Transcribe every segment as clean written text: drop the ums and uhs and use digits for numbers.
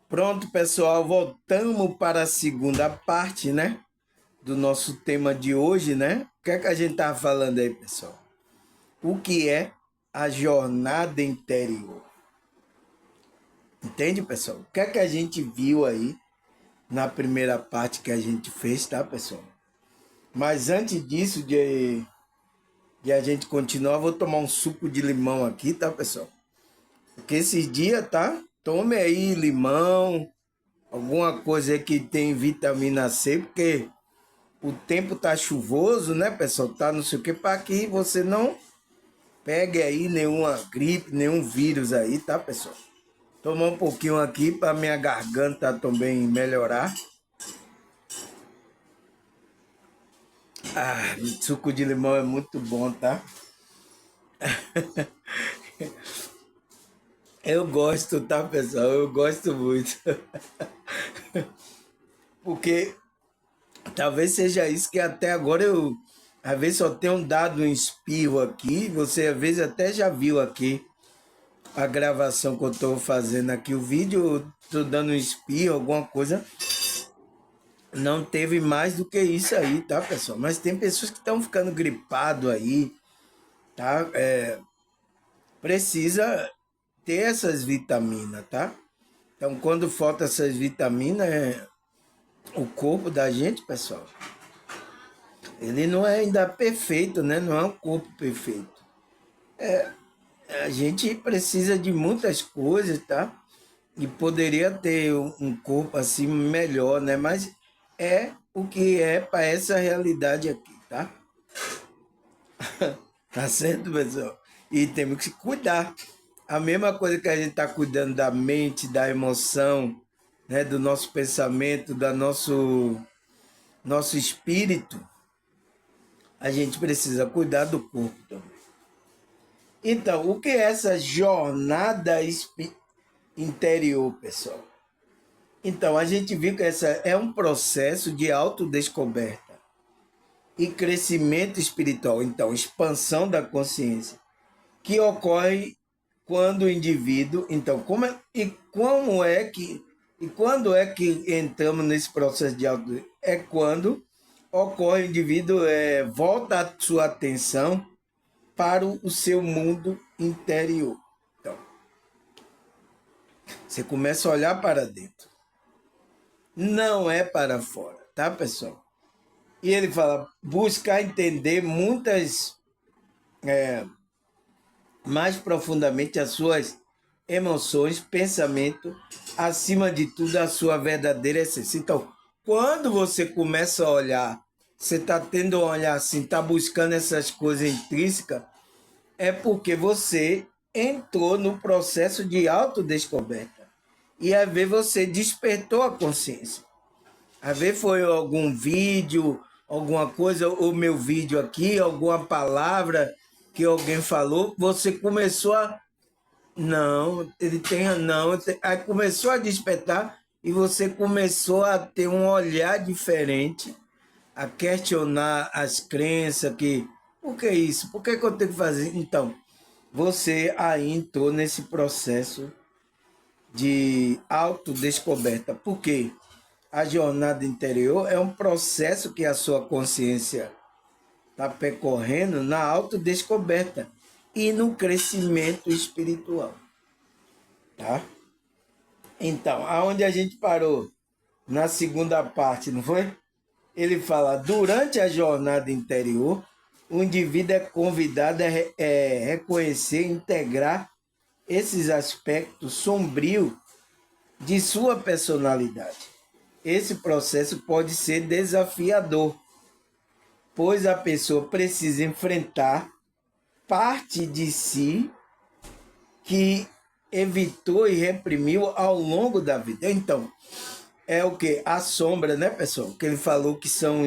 Pronto, pessoal, voltamos para a segunda parte, né? Do nosso tema de hoje, né? O que é que a gente tá falando aí, pessoal? O que é a jornada interior? Entende, pessoal? O que é que a gente viu aí na primeira parte que a gente fez, tá, pessoal? Mas antes disso, de a gente continuar, eu vou tomar um suco de limão aqui, tá, pessoal? Porque esses dias, tá? Tome aí limão, alguma coisa aí que tem vitamina C, porque o tempo tá chuvoso, né, pessoal? Tá não sei o que, para que você não pegue aí nenhuma gripe, nenhum vírus aí, tá, pessoal? Tomar um pouquinho aqui para minha garganta também melhorar. Ah, suco de limão é muito bom, tá? Eu gosto, tá, pessoal? Eu gosto muito. Porque talvez seja isso que até agora eu, às vezes, só tenho dado um espirro aqui. Você, às vezes, até já viu aqui a gravação que eu estou fazendo aqui, o vídeo, estou dando um espirro, alguma coisa. Não teve mais do que isso aí, tá, pessoal? Mas tem pessoas que estão ficando gripado aí, tá? Precisa ter essas vitaminas, tá? Então, quando falta essas vitaminas, o corpo da gente, pessoal, ele não é ainda perfeito, né? Não é um corpo perfeito. A gente precisa de muitas coisas, tá? E poderia ter um corpo assim melhor, né? Mas é o que é para essa realidade aqui, tá? Tá certo, pessoal? E temos que cuidar. A mesma coisa que a gente está cuidando da mente, da emoção, né? Do nosso pensamento, do nosso espírito, a gente precisa cuidar do corpo também. Então, o que é essa jornada interior, pessoal? Então, a gente viu que essa é um processo de autodescoberta e crescimento espiritual, então, expansão da consciência, que ocorre quando o indivíduo, então, e quando é que entramos nesse processo de auto? É quando ocorre o indivíduo volta a sua atenção para o seu mundo interior. Então, você começa a olhar para dentro. Não é para fora, tá, pessoal? E ele fala, buscar entender mais profundamente as suas emoções, pensamento, acima de tudo a sua verdadeira essência. Então, quando você começa a olhar, você está tendo um olhar assim, está buscando essas coisas intrínsecas, é porque você entrou no processo de autodescoberta. E às vezes você despertou a consciência. Às vezes foi algum vídeo, alguma coisa, o meu vídeo aqui, alguma palavra que alguém falou, você começou a. Não, ele tem. Não, aí começou a despertar e você começou a ter um olhar diferente, a questionar as crenças que. Por que isso? Por que eu tenho que fazer? Então, você aí entrou nesse processo de autodescoberta. Por quê? A jornada interior é um processo que a sua consciência está percorrendo na autodescoberta e no crescimento espiritual, tá? Então, aonde a gente parou? Na segunda parte, não foi? Ele fala, durante a jornada interior, o indivíduo é convidado a reconhecer e integrar esses aspectos sombrios de sua personalidade. Esse processo pode ser desafiador, pois a pessoa precisa enfrentar parte de si que evitou e reprimiu ao longo da vida. Então, é o que? A sombra, né, pessoal? Que ele falou que são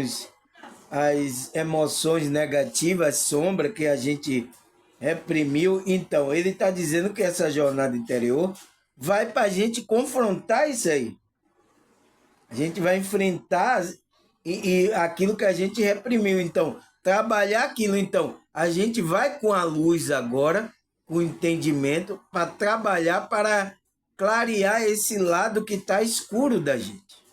as emoções negativas, sombra que a gente reprimiu. Então, ele está dizendo que essa jornada interior vai para a gente confrontar isso aí. A gente vai enfrentar e aquilo que a gente reprimiu. Então, trabalhar aquilo. Então, a gente vai com a luz agora, com o entendimento, para trabalhar para clarear esse lado que está escuro da gente.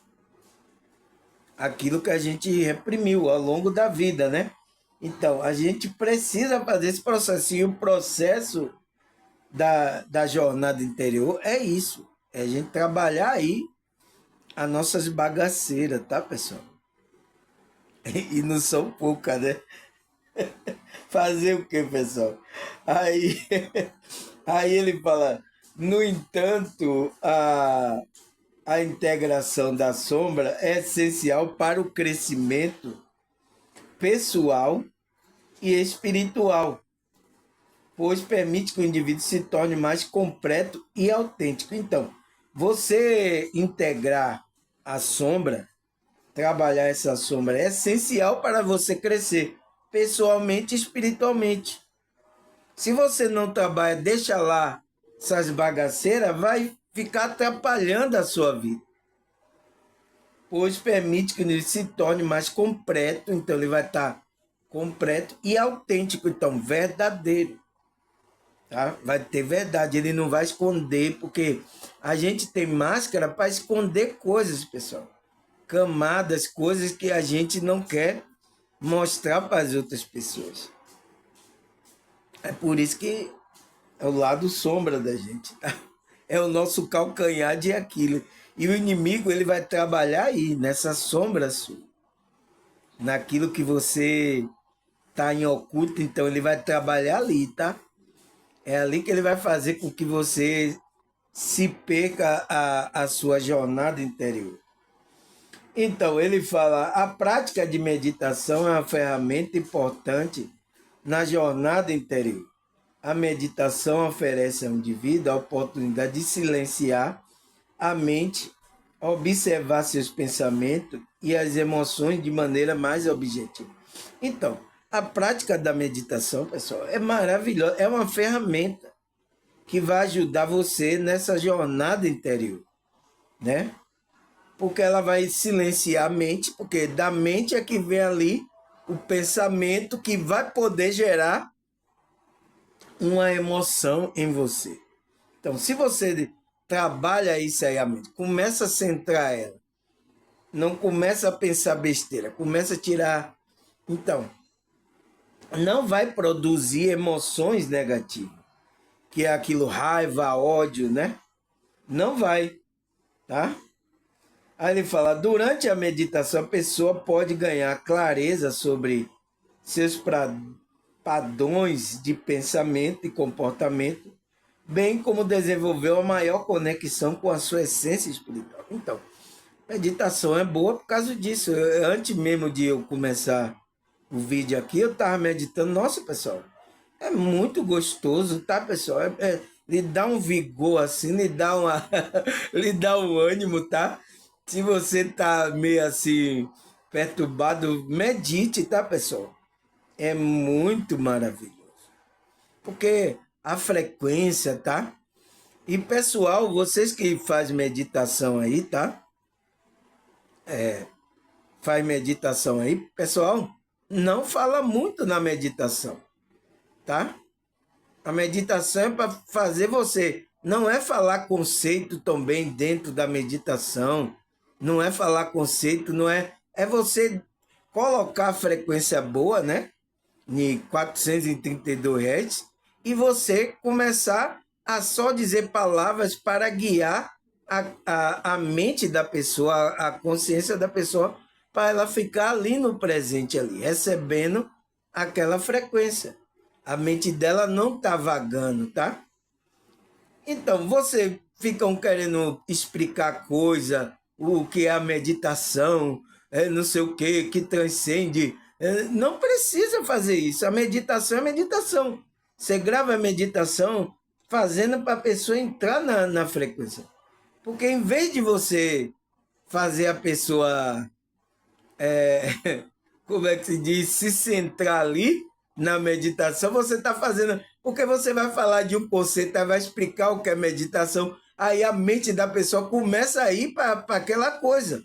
Aquilo que a gente reprimiu ao longo da vida, né? Então, a gente precisa fazer esse processo. E o processo da jornada interior é isso. É a gente trabalhar aí as nossas bagaceiras, tá, pessoal? E não são poucas, né? Fazer o que, pessoal? Aí, aí ele fala, no entanto, a integração da sombra é essencial para o crescimento pessoal e espiritual, pois permite que o indivíduo se torne mais completo e autêntico. Então, você integrar a sombra, trabalhar essa sombra, é essencial para você crescer pessoalmente e espiritualmente. Se você não trabalha, deixa lá essas bagaceiras, vai ficar atrapalhando a sua vida. Pois permite que ele se torne mais completo, então ele vai estar completo e autêntico, então verdadeiro. Tá? Vai ter verdade, ele não vai esconder, porque a gente tem máscara para esconder coisas, pessoal. Camadas, coisas que a gente não quer mostrar para as outras pessoas. É por isso que é o lado sombra da gente, tá? É o nosso calcanhar de Aquiles. E o inimigo, ele vai trabalhar aí, nessa sombra sua. Naquilo que você está em oculto, então ele vai trabalhar ali, tá? É ali que ele vai fazer com que você se perca a sua jornada interior. Então, ele fala, a prática de meditação é uma ferramenta importante na jornada interior. A meditação oferece ao indivíduo a oportunidade de silenciar a mente, observar seus pensamentos e as emoções de maneira mais objetiva. Então, a prática da meditação, pessoal, é maravilhosa, é uma ferramenta que vai ajudar você nessa jornada interior, né? Porque ela vai silenciar a mente, porque da mente é que vem ali o pensamento que vai poder gerar uma emoção em você. Então, se você trabalha isso aí, a mente, começa a centrar ela, não começa a pensar besteira, começa a tirar. Então, não vai produzir emoções negativas, que é aquilo raiva, ódio, né? Não vai, tá? Aí ele fala, durante a meditação a pessoa pode ganhar clareza sobre seus padrões de pensamento e comportamento, bem como desenvolver uma maior conexão com a sua essência espiritual. Então, meditação é boa por causa disso. Antes mesmo de eu começar o vídeo aqui, eu estava meditando. Nossa, pessoal, é muito gostoso, tá, pessoal? Lhe dá um vigor assim, lhe dá lhe dá um ânimo, tá? Se você tá meio assim perturbado, medite, tá, pessoal? É muito maravilhoso. Porque a frequência, tá? E pessoal, vocês que fazem meditação aí, tá? Faz meditação aí, pessoal, não fala muito na meditação, tá? A meditação é para fazer você, não é falar conceito também dentro da meditação, não é falar conceito, não é, é você colocar a frequência boa, né? Em 432 Hz, e você começar a só dizer palavras para guiar a mente da pessoa, a consciência da pessoa, para ela ficar ali no presente, ali, recebendo aquela frequência. A mente dela não está vagando, tá? Então, você ficam querendo explicar coisa, o que é a meditação, não sei o que transcende. Não precisa fazer isso. A meditação é meditação. Você grava a meditação fazendo para a pessoa entrar na frequência. Porque em vez de você fazer a pessoa, como é que se diz, se centrar ali na meditação, você está fazendo. Porque você vai falar de um conceito, vai explicar o que é meditação, aí a mente da pessoa começa a ir para aquela coisa.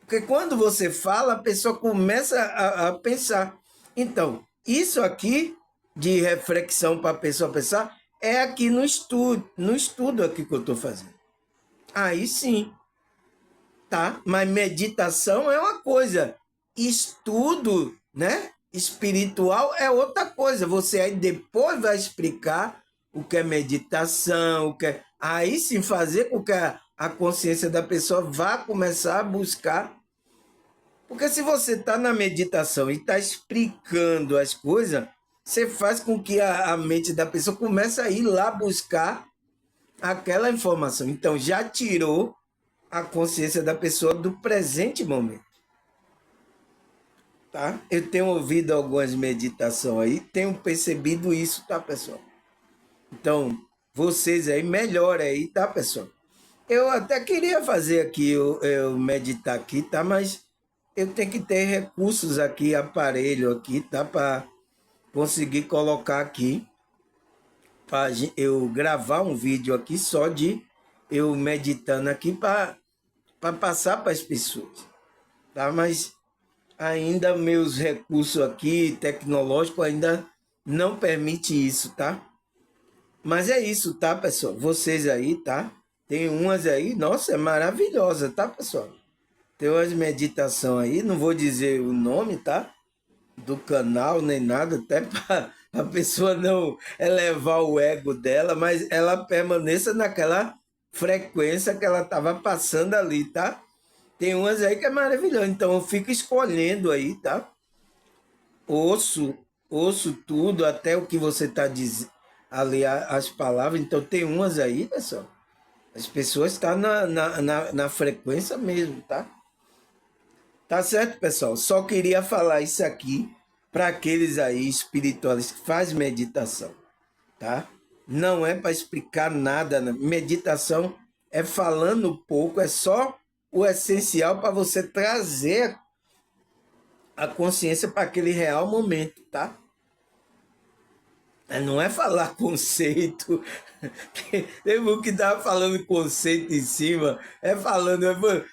Porque quando você fala, a pessoa começa a pensar. Então, isso aqui de reflexão para a pessoa pensar é aqui no estudo aqui que eu estou fazendo. Aí sim, tá? Mas meditação é uma coisa, estudo, né? Espiritual é outra coisa. Você aí depois vai explicar o que é meditação, o que é... Aí sim fazer com que a consciência da pessoa vá começar a buscar. Porque se você está na meditação e está explicando as coisas, você faz com que a mente da pessoa comece a ir lá buscar aquela informação. Então já tirou a consciência da pessoa do presente momento. Tá? Eu tenho ouvido algumas meditações aí, tenho percebido isso, tá, pessoal? Então, vocês aí, melhor aí, tá, pessoal? Eu até queria fazer aqui, eu meditar aqui, tá? Mas eu tenho que ter recursos aqui, aparelho aqui, tá? Para conseguir colocar aqui, para eu gravar um vídeo aqui só de eu meditando aqui para passar para as pessoas, tá? Mas ainda meus recursos aqui tecnológicos ainda não permite isso, tá? Mas é isso, tá, pessoal? Vocês aí, tá? Tem umas aí, nossa, é maravilhosa, tá, pessoal? Tem umas meditação aí, não vou dizer o nome, tá? Do canal, nem nada, até para a pessoa não elevar o ego dela, mas ela permaneça naquela frequência que ela estava passando ali, tá? Tem umas aí que é maravilhoso, então eu fico escolhendo aí, tá? Ouço, ouço tudo, até o que você está dizendo ali, as palavras. Então tem umas aí, pessoal. As pessoas estão na frequência mesmo, tá? Tá certo, pessoal? Só queria falar isso aqui para aqueles aí espirituais que fazem meditação, tá? Não é para explicar nada. Meditação é falando pouco, é só o essencial para você trazer a consciência para aquele real momento, tá? Não é falar conceito. Teve um que estava falando conceito em cima. É falando,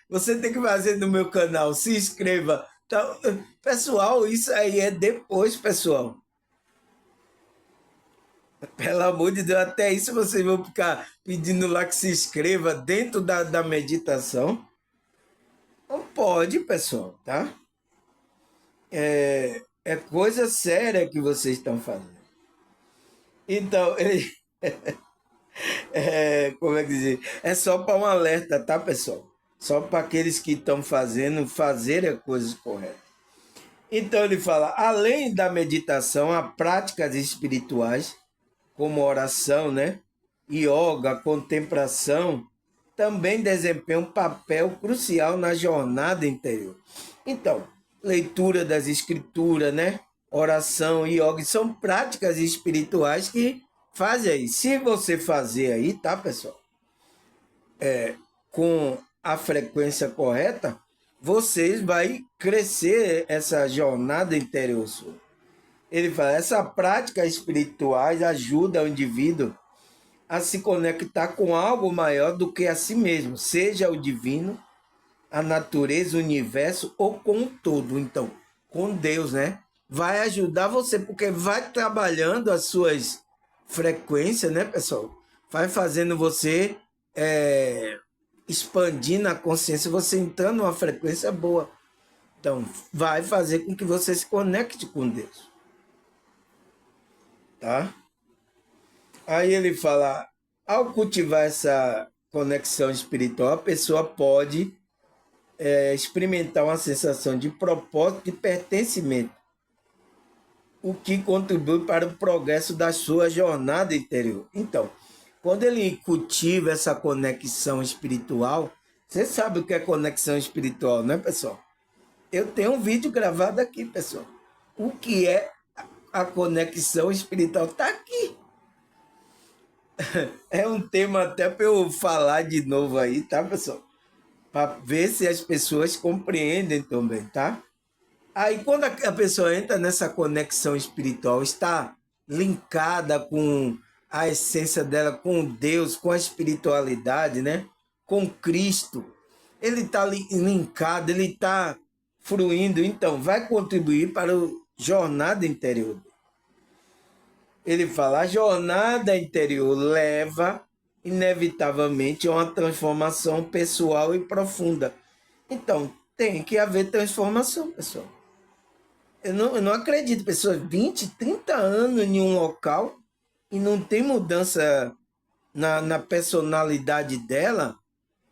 você tem que fazer no meu canal, se inscreva. Então, pessoal, isso aí é depois, pessoal. Pelo amor de Deus, até isso vocês vão ficar pedindo lá que se inscreva dentro da meditação. Não pode, pessoal, tá? É coisa séria que vocês estão fazendo. Então, como é que dizer? É só para um alerta, tá, pessoal? Só para aqueles que estão fazer as coisas corretas. Então ele fala, além da meditação, há práticas espirituais, como oração, né? Yoga, contemplação, também desempenham um papel crucial na jornada interior. Então, leitura das escrituras, né? Oração, yoga, são práticas espirituais que fazem aí. Se você fazer aí, tá, pessoal? Com a frequência correta, vocês vai crescer essa jornada interior sua. Ele fala, essa prática espirituais ajuda o indivíduo a se conectar com algo maior do que a si mesmo, seja o divino, a natureza, o universo ou com o todo. Então, com Deus, né? Vai ajudar você, porque vai trabalhando as suas frequências, né, pessoal? Vai fazendo você expandindo a consciência, você entrando numa frequência boa. Então, vai fazer com que você se conecte com Deus. Tá? Aí ele fala, ao cultivar essa conexão espiritual, a pessoa pode experimentar uma sensação de propósito e pertencimento, o que contribui para o progresso da sua jornada interior. Então, quando ele cultiva essa conexão espiritual, você sabe o que é conexão espiritual, né, pessoal? Eu tenho um vídeo gravado aqui, pessoal. O que é a conexão espiritual? Está aqui. É um tema até para eu falar de novo aí, tá, pessoal? Para ver se as pessoas compreendem também, tá? Aí quando a pessoa entra nessa conexão espiritual, está linkada com a essência dela, com Deus, com a espiritualidade, né? Com Cristo. Ele está linkado, ele está fluindo, então vai contribuir para a jornada interior. Ele fala, a jornada interior leva, inevitavelmente, a uma transformação pessoal e profunda. Então, tem que haver transformação, pessoal. Eu não acredito, pessoas 20, 30 anos em um local e não tem mudança na personalidade dela,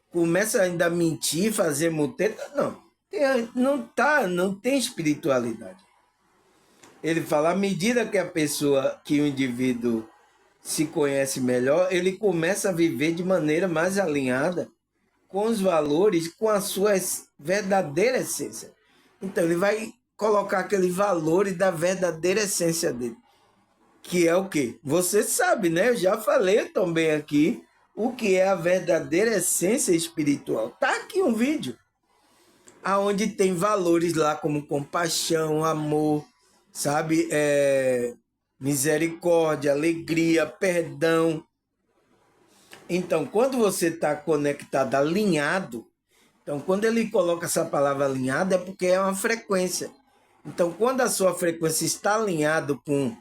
começa ainda a mentir, fazer muteta. Não, não tem espiritualidade. Ele fala, à medida que a pessoa, que o indivíduo se conhece melhor, ele começa a viver de maneira mais alinhada com os valores, com a sua verdadeira essência. Então, ele vai colocar aqueles valores da verdadeira essência dele, que é o quê? Você sabe, né? Eu já falei também aqui o que é a verdadeira essência espiritual. Tá aqui um vídeo aonde tem valores lá como compaixão, amor, sabe? Misericórdia, alegria, perdão. Então, quando você está conectado, alinhado, então quando ele coloca essa palavra alinhado é porque é uma frequência. Então, quando a sua frequência está alinhado com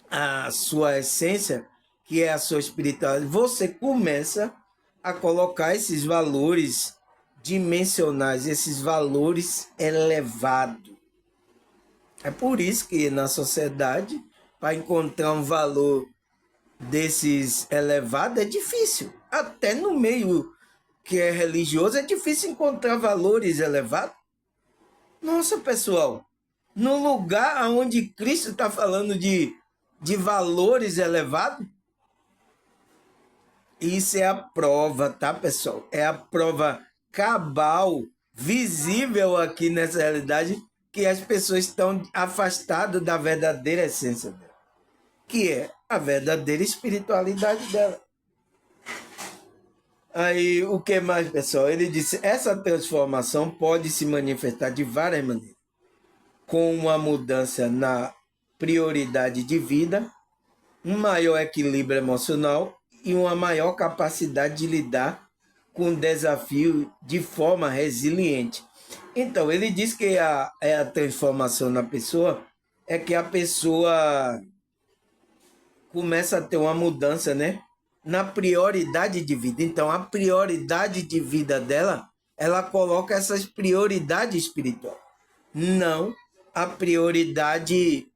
a sua essência, que é a sua espiritualidade, você começa a colocar esses valores dimensionais, esses valores elevados. É por isso que na sociedade, para encontrar um valor desses elevados é difícil. Até no meio que é religioso é difícil encontrar valores elevados. Nossa, pessoal, no lugar onde Cristo está falando de valores elevados, isso é a prova, tá, pessoal? É a prova cabal, visível aqui nessa realidade, que as pessoas estão afastadas da verdadeira essência dela, que é a verdadeira espiritualidade dela. Aí, o que mais, pessoal? Ele disse, essa transformação pode se manifestar de várias maneiras, com uma mudança na prioridade de vida, um maior equilíbrio emocional e uma maior capacidade de lidar com o desafio de forma resiliente. Então, ele diz que a transformação na pessoa é que a pessoa começa a ter uma mudança, né? Na prioridade de vida. Então, a prioridade de vida dela, ela coloca essas prioridades espirituais, não a prioridade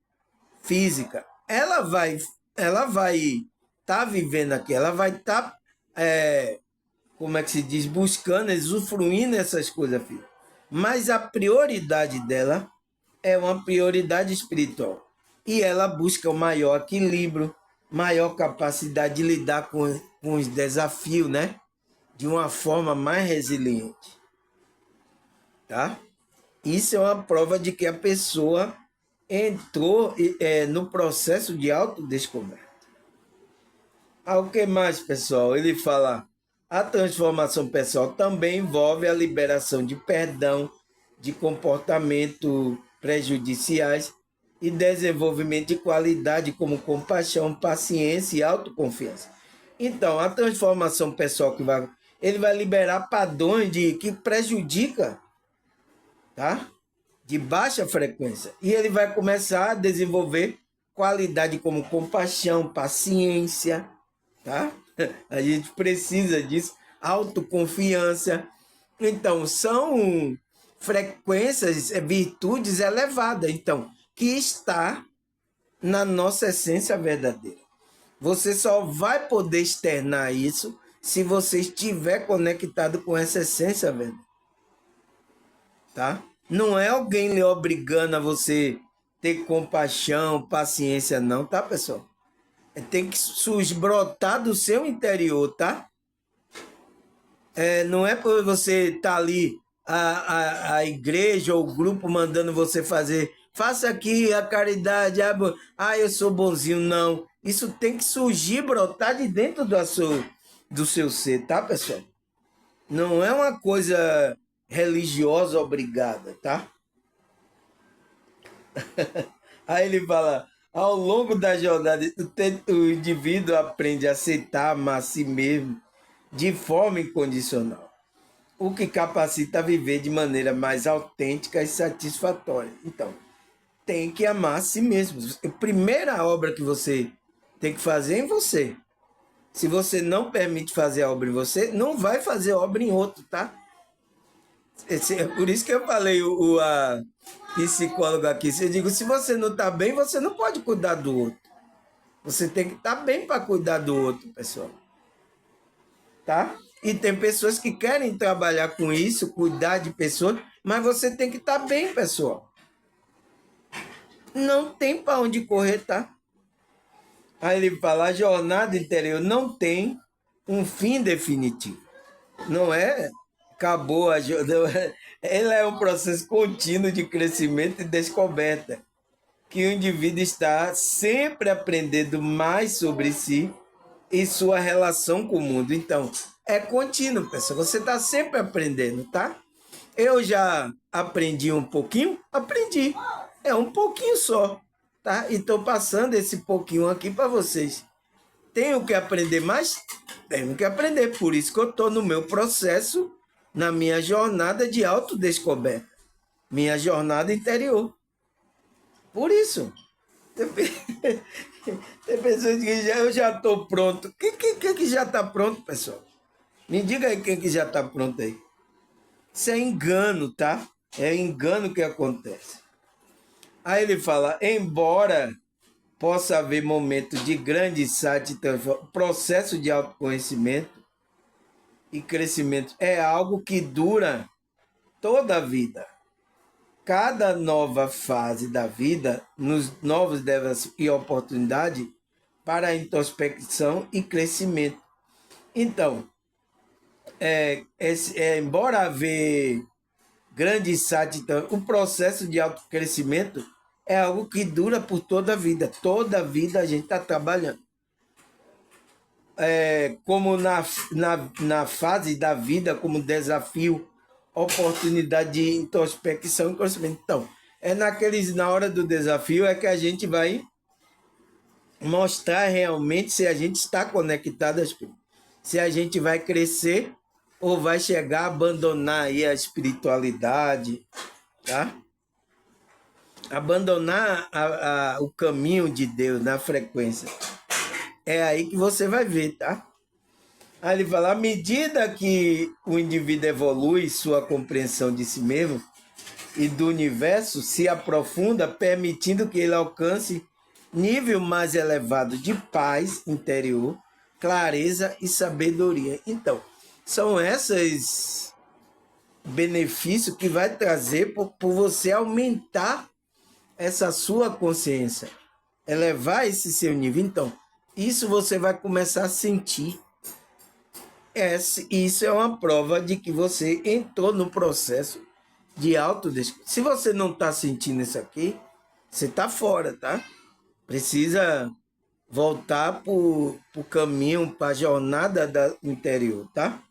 física. Ela vai estar vivendo aqui, ela vai estar, como é que se diz, buscando, usufruindo essas coisas, filho. Mas a prioridade dela é uma prioridade espiritual. E ela busca o maior equilíbrio, maior capacidade de lidar com os desafios, né? De uma forma mais resiliente. Tá? Isso é uma prova de que a pessoa entrou no processo de autodescoberta. O que mais, pessoal? Ele fala, a transformação pessoal também envolve a liberação de perdão, de comportamento prejudiciais e desenvolvimento de qualidade como compaixão, paciência e autoconfiança. Então, a transformação pessoal ele vai liberar padrões que prejudica, tá? De baixa frequência. E ele vai começar a desenvolver qualidade como compaixão, paciência, tá? A gente precisa disso, autoconfiança. Então, são frequências, virtudes elevadas, então, que está na nossa essência verdadeira. Você só vai poder externar isso se você estiver conectado com essa essência verdadeira. Tá? Não é alguém lhe obrigando a você ter compaixão, paciência, não, tá, pessoal? Tem que brotar do seu interior, tá? Não é por você estar ali, a igreja ou o grupo mandando você fazer, faça aqui a caridade, eu sou bonzinho, não. Isso tem que surgir, brotar de dentro do seu ser, tá, pessoal? Não é uma coisa religiosa obrigada, tá? Aí ele fala, ao longo da jornada, o indivíduo aprende a aceitar, amar a si mesmo de forma incondicional, o que capacita a viver de maneira mais autêntica e satisfatória. Então, tem que amar a si mesmo. A primeira obra que você tem que fazer é em você. Se você não permite fazer a obra em você, não vai fazer obra em outro, tá? É por isso que eu falei a psicóloga aqui. Eu digo, se você não está bem, você não pode cuidar do outro. Você tem que estar bem para cuidar do outro, pessoal. Tá? E tem pessoas que querem trabalhar com isso, cuidar de pessoas, mas você tem que estar bem, pessoal. Não tem para onde correr, tá? Aí ele fala, a jornada interior não tem um fim definitivo. Não é? Acabou a jornada. Ela é um processo contínuo de crescimento e descoberta, que o indivíduo está sempre aprendendo mais sobre si e sua relação com o mundo. Então, é contínuo, pessoal. Você está sempre aprendendo, tá? Eu já aprendi um pouquinho? Aprendi. É um pouquinho só, tá? E estou passando esse pouquinho aqui para vocês. Tenho que aprender mais? Tenho que aprender. Por isso que eu estou no meu processo, na minha jornada de autodescoberta. Minha jornada interior. Por isso. Tem pessoas que eu já estou pronto. Quem que já está pronto, pessoal? Me diga aí quem que já está pronto aí. Isso é engano, tá? É engano que acontece. Aí ele fala, embora possa haver momentos de grande insight, processo de autoconhecimento e crescimento é algo que dura toda a vida. Cada nova fase da vida, nos novos desafios e oportunidade para a introspecção e crescimento. Então, embora haver grande insight, então, o processo de autocrescimento é algo que dura por toda a vida. Toda a vida a gente está trabalhando. Como na fase da vida, como desafio, oportunidade de introspecção e conhecimento. Então, na hora do desafio é que a gente vai mostrar realmente se a gente está conectado às coisas. Se a gente vai crescer ou vai chegar a abandonar aí a espiritualidade, tá? Abandonar o caminho de Deus na frequência. É aí que você vai ver, tá? Aí ele fala, à medida que o indivíduo evolui sua compreensão de si mesmo e do universo, se aprofunda, permitindo que ele alcance nível mais elevado de paz interior, clareza e sabedoria. Então, são esses benefícios que vai trazer por você aumentar essa sua consciência, elevar esse seu nível. Então, isso você vai começar a sentir. Isso é uma prova de que você entrou no processo de autodescoberta. Se você não está sentindo isso aqui, você está fora, tá? Precisa voltar para o caminho, para a jornada do interior, tá?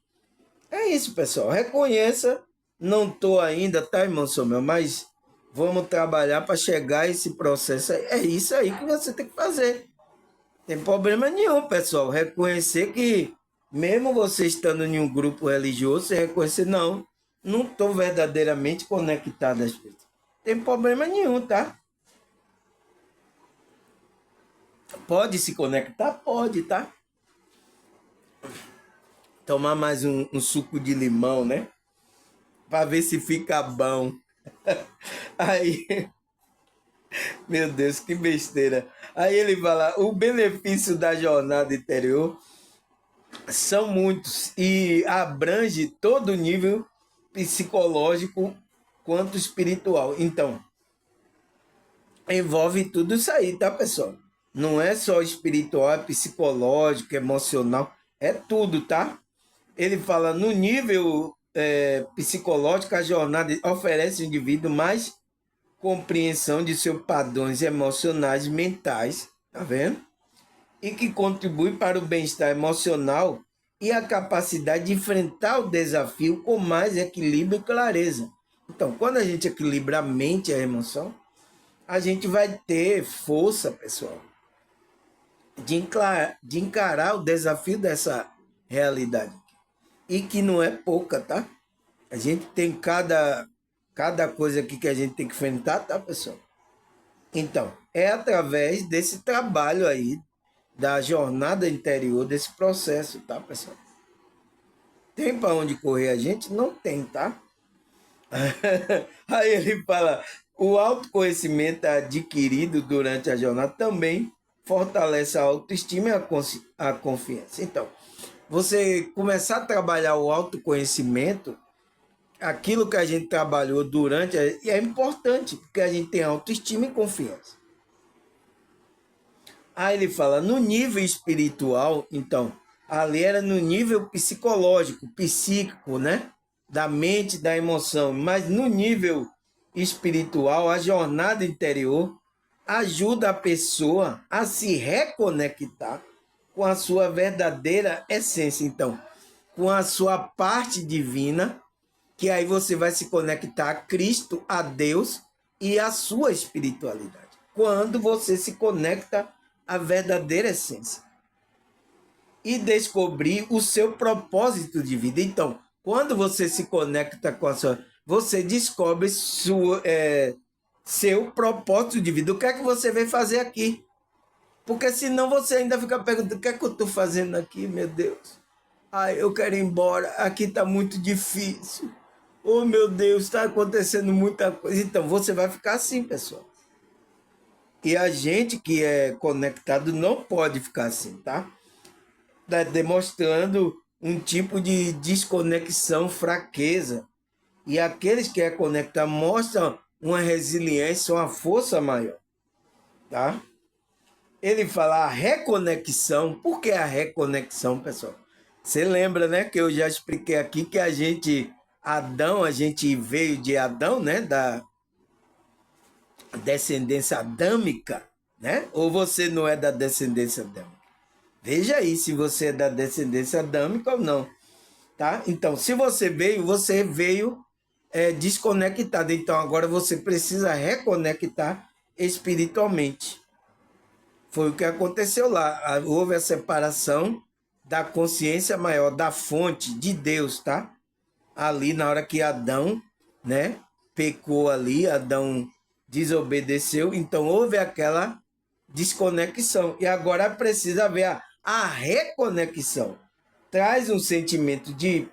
É isso, pessoal. Reconheça, não estou ainda, tá, irmão Samuel? Mas vamos trabalhar para chegar a esse processo. É isso aí que você tem que fazer. Não tem problema nenhum, pessoal. Reconhecer que, mesmo você estando em um grupo religioso, você reconhecer, não estou verdadeiramente conectado às pessoas. Não tem problema nenhum, tá? Pode se conectar? Pode, tá? Tomar mais um suco de limão, né? Para ver se fica bom. Aí, meu Deus, que besteira. Aí ele fala, o benefício da jornada interior são muitos e abrange todo o nível psicológico quanto espiritual. Então, envolve tudo isso aí, tá, pessoal? Não é só espiritual, é psicológico, emocional, é tudo, tá? Ele fala, no nível psicológico, a jornada oferece ao indivíduo mais compreensão de seus padrões emocionais mentais, tá vendo? E que contribui para o bem-estar emocional e a capacidade de enfrentar o desafio com mais equilíbrio e clareza. Então, quando a gente equilibra a mente e a emoção, a gente vai ter força, pessoal, de encarar o desafio dessa realidade. E que não é pouca, tá? A gente tem cada coisa aqui que a gente tem que enfrentar, tá, pessoal? Então, é através desse trabalho aí, da jornada interior, desse processo, tá, pessoal? Tem para onde correr a gente? Não tem, tá? Aí ele fala: o autoconhecimento adquirido durante a jornada também fortalece a autoestima e a confiança. Então, você começar a trabalhar o autoconhecimento, aquilo que a gente trabalhou durante, é importante, porque a gente tem autoestima e confiança. Aí ele fala, no nível espiritual, então, ali era no nível psicológico, psíquico, né? Da mente, da emoção. Mas no nível espiritual, a jornada interior ajuda a pessoa a se reconectar com a sua verdadeira essência. Então, com a sua parte divina, que aí você vai se conectar a Cristo, a Deus e a sua espiritualidade. Quando você se conecta à verdadeira essência e descobrir o seu propósito de vida. Então, quando você se conecta com a sua, você descobre seu propósito de vida. O que é que você veio fazer aqui? Porque senão você ainda fica perguntando: o que é que eu estou fazendo aqui, meu Deus? Ai, eu quero ir embora, aqui está muito difícil. Oh, meu Deus, está acontecendo muita coisa. Então, você vai ficar assim, pessoal. E a gente que é conectado não pode ficar assim, tá? Tá demonstrando um tipo de desconexão, fraqueza. E aqueles que é conectar mostram uma resiliência, uma força maior, tá? Ele fala a reconexão. Por que a reconexão, pessoal? Você lembra, né, que eu já expliquei aqui que a gente veio de Adão, né, da descendência adâmica, né? Ou você não é da descendência adâmica? Veja aí se você é da descendência adâmica ou não, tá? Então, se você veio desconectado. Então, agora você precisa reconectar espiritualmente. Foi o que aconteceu lá. Houve a separação da consciência maior, da fonte de Deus, tá? Ali na hora que Adão, né, pecou ali, Adão desobedeceu, então houve aquela desconexão. E agora precisa haver a reconexão. Traz um sentimento de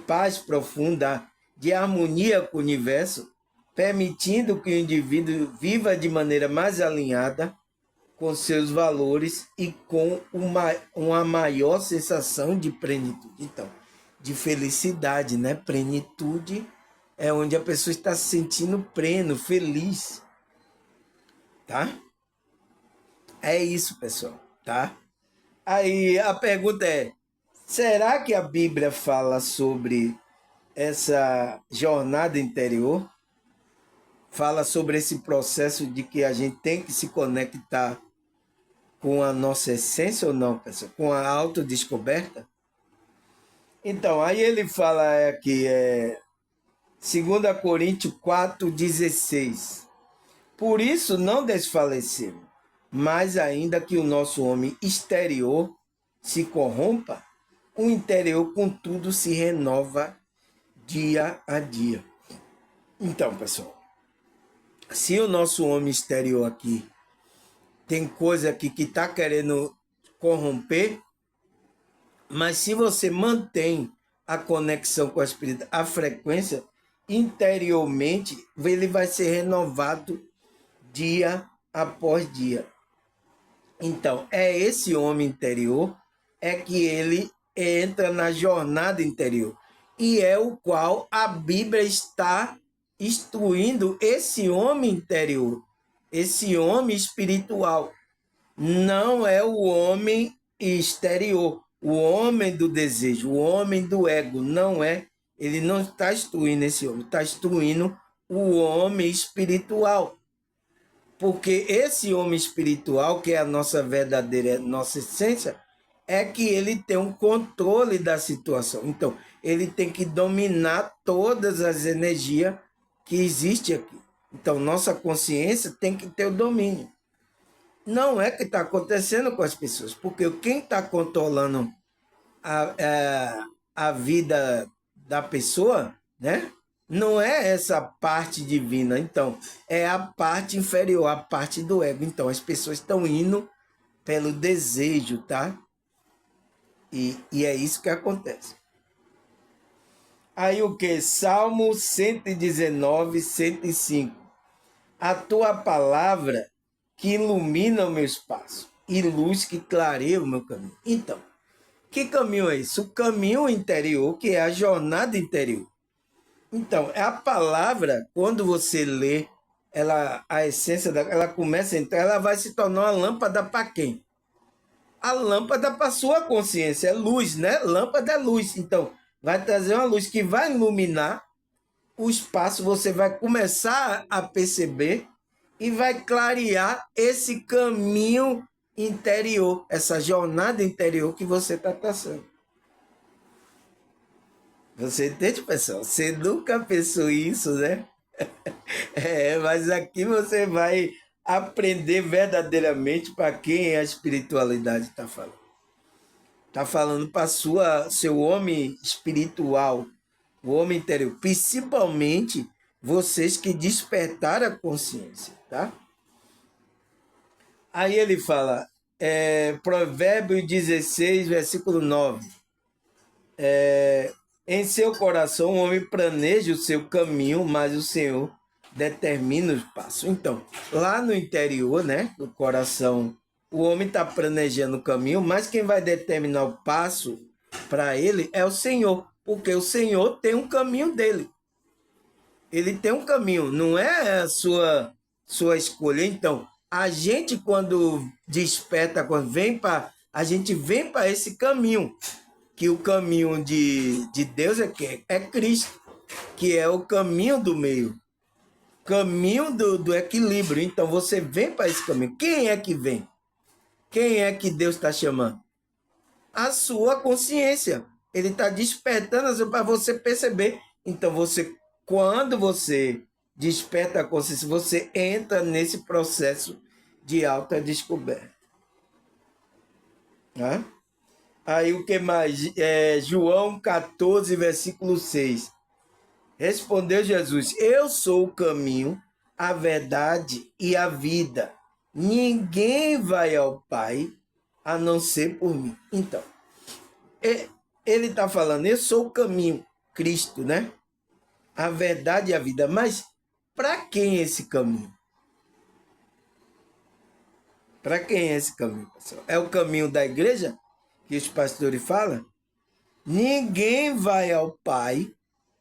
paz profunda, de harmonia com o universo, permitindo que o indivíduo viva de maneira mais alinhada com seus valores e com uma maior sensação de plenitude. Então, de felicidade, né? Plenitude é onde a pessoa está se sentindo pleno, feliz, tá? É isso, pessoal, tá? Aí a pergunta é: será que a Bíblia fala sobre essa jornada interior? Fala sobre esse processo de que a gente tem que se conectar com a nossa essência ou não, pessoal? Com a autodescoberta? Então, aí ele fala aqui, 2 Coríntios 4,16. Por isso não desfalecemos, mas ainda que o nosso homem exterior se corrompa, o interior, contudo, se renova dia a dia. Então, pessoal, se o nosso homem exterior aqui tem coisa aqui que está querendo corromper, mas se você mantém a conexão com a espírito, a frequência, interiormente, ele vai ser renovado dia após dia. Então, é esse homem interior é que ele entra na jornada interior. E é o qual a Bíblia está instruindo esse homem interior, esse homem espiritual. Não é o homem exterior, o homem do desejo, o homem do ego. Não é. Ele não está instruindo esse homem, está instruindo o homem espiritual. Porque esse homem espiritual, que é a nossa verdadeira, nossa essência, é que ele tem um controle da situação. Então, ele tem que dominar todas as energias que existem aqui. Então, nossa consciência tem que ter o domínio. Não é que está acontecendo com as pessoas, porque quem está controlando a vida da pessoa, né? Não é essa parte divina, então, é a parte inferior, a parte do ego. Então, as pessoas estão indo pelo desejo, tá? E é isso que acontece. Aí o que? Salmo 119, 105. A tua palavra que ilumina os meus passos e luz que clareia o meu caminho. Então, que caminho é esse? O caminho interior, que é a jornada interior. Então, a palavra, quando você lê, ela, a essência dela, ela começa a entrar, ela vai se tornar uma lâmpada para quem? A lâmpada para sua consciência, é luz, né? Lâmpada é luz. Então, vai trazer uma luz que vai iluminar o espaço, você vai começar a perceber e vai clarear esse caminho interior, essa jornada interior que você está traçando. Você entende, pessoal? Você nunca pensou isso, né? Mas aqui você vai aprender verdadeiramente para quem a espiritualidade está falando. Está falando para seu homem espiritual, o homem interior, principalmente vocês que despertaram a consciência, tá? Aí ele fala, Provérbios 16, versículo 9. Em seu coração o homem planeja o seu caminho, mas o Senhor determina os passos. Então, lá no interior, né, do coração, o homem está planejando o caminho, mas quem vai determinar o passo para ele é o Senhor, porque o Senhor tem um caminho dele. Ele tem um caminho, não é a sua escolha. Então, a gente quando desperta, quando vem para, a gente vem para esse caminho, que o caminho de Deus é Cristo, que é o caminho do meio, caminho do equilíbrio. Então você vem para esse caminho. Quem é que vem? Quem é que Deus está chamando? A sua consciência. Ele está despertando para você perceber. Então quando você desperta a consciência, você entra nesse processo de autodescoberta. Tá? Aí o que mais? João 14, versículo 6. Respondeu Jesus: Eu sou o caminho, a verdade e a vida. Ninguém vai ao Pai a não ser por mim. Então, ele está falando: eu sou o caminho, Cristo, né? A verdade e a vida. Mas para quem é esse caminho? Para quem é esse caminho, pessoal? É o caminho da igreja que os pastores falam? Ninguém vai ao Pai,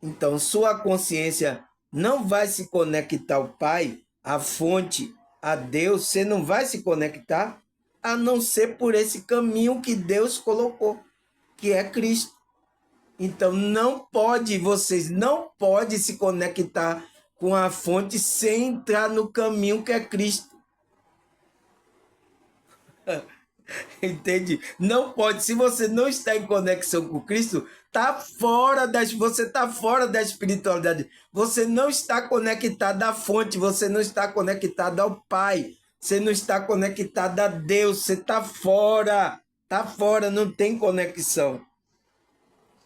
então sua consciência não vai se conectar ao Pai, à fonte, a Deus, você não vai se conectar, a não ser por esse caminho que Deus colocou, que é Cristo. Então vocês não podem se conectar com a fonte sem entrar no caminho que é Cristo. Entende? Não pode. Se você não está em conexão com Cristo, você está fora da espiritualidade. Você não está conectado à fonte, você não está conectado ao Pai, você não está conectado a Deus, você está fora, não tem conexão.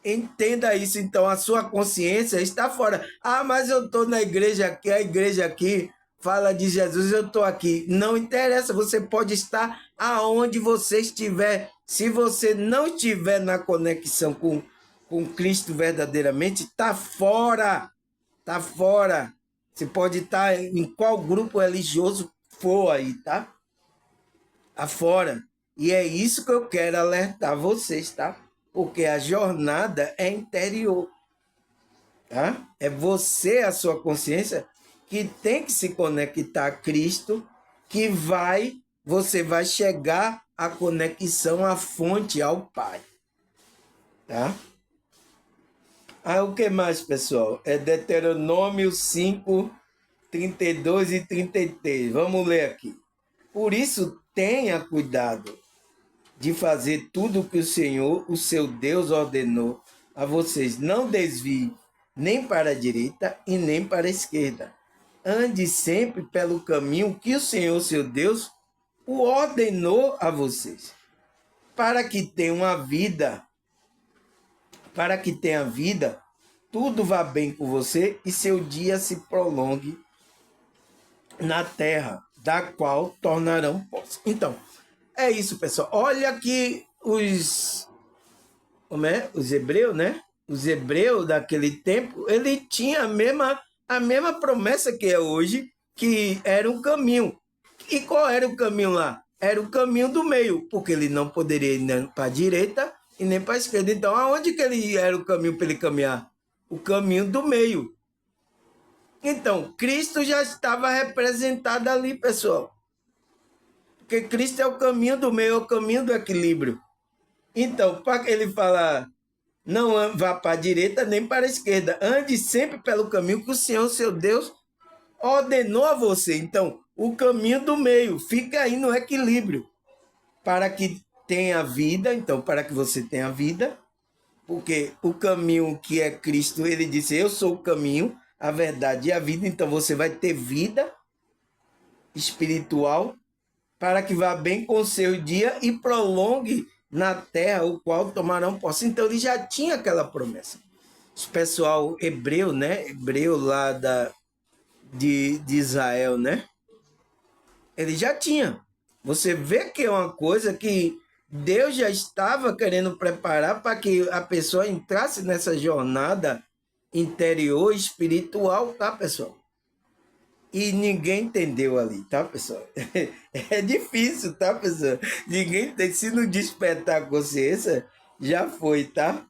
Entenda isso, então, a sua consciência está fora. Ah, mas eu estou na igreja aqui, a igreja aqui fala de Jesus, eu estou aqui. Não interessa, você pode estar aonde você estiver. Se você não estiver na conexão com Cristo verdadeiramente, está fora. Está fora. Você pode estar em qual grupo religioso for aí, tá? Está fora. E é isso que eu quero alertar vocês, tá? Porque a jornada é interior. Tá? É você, a sua consciência, que tem que se conectar a Cristo, que você vai chegar à conexão, à fonte, ao Pai. Tá? O que mais, pessoal? É Deuteronômio 5, 32 e 33. Vamos ler aqui. Por isso, tenha cuidado de fazer tudo o que o Senhor, o seu Deus, ordenou a vocês. Não desvie nem para a direita e nem para a esquerda. Ande sempre pelo caminho que o Senhor, seu Deus, o ordenou a vocês, para que tenha vida, tudo vá bem com você e seu dia se prolongue na terra, da qual tornarão posse. Então, é isso, pessoal. Olha que os hebreus, né? Os hebreus daquele tempo, ele tinha a mesma promessa que é hoje, que era um caminho. E qual era o caminho lá? Era o caminho do meio, porque ele não poderia ir nem para a direita e nem para a esquerda. Então, aonde que ele era o caminho para ele caminhar? O caminho do meio. Então, Cristo já estava representado ali, pessoal. Porque Cristo é o caminho do meio, é o caminho do equilíbrio. Então, para ele falar, não vá para a direita nem para a esquerda, ande sempre pelo caminho que o Senhor, seu Deus, ordenou a você. Então, o caminho do meio, fica aí no equilíbrio, para que tenha vida. Então, para que você tenha vida, porque o caminho que é Cristo, ele disse, eu sou o caminho, a verdade e a vida. Então, você vai ter vida espiritual, para que vá bem com o seu dia e prolongue na terra, o qual tomarão posse. Então, ele já tinha aquela promessa. Esse pessoal hebreu, né? Hebreu lá de Israel, né? Ele já tinha. Você vê que é uma coisa que Deus já estava querendo preparar para que a pessoa entrasse nessa jornada interior, espiritual, tá, pessoal? E ninguém entendeu ali, tá, pessoal? É difícil, tá, pessoal? Ninguém tem. Se não despertar a consciência, já foi, tá?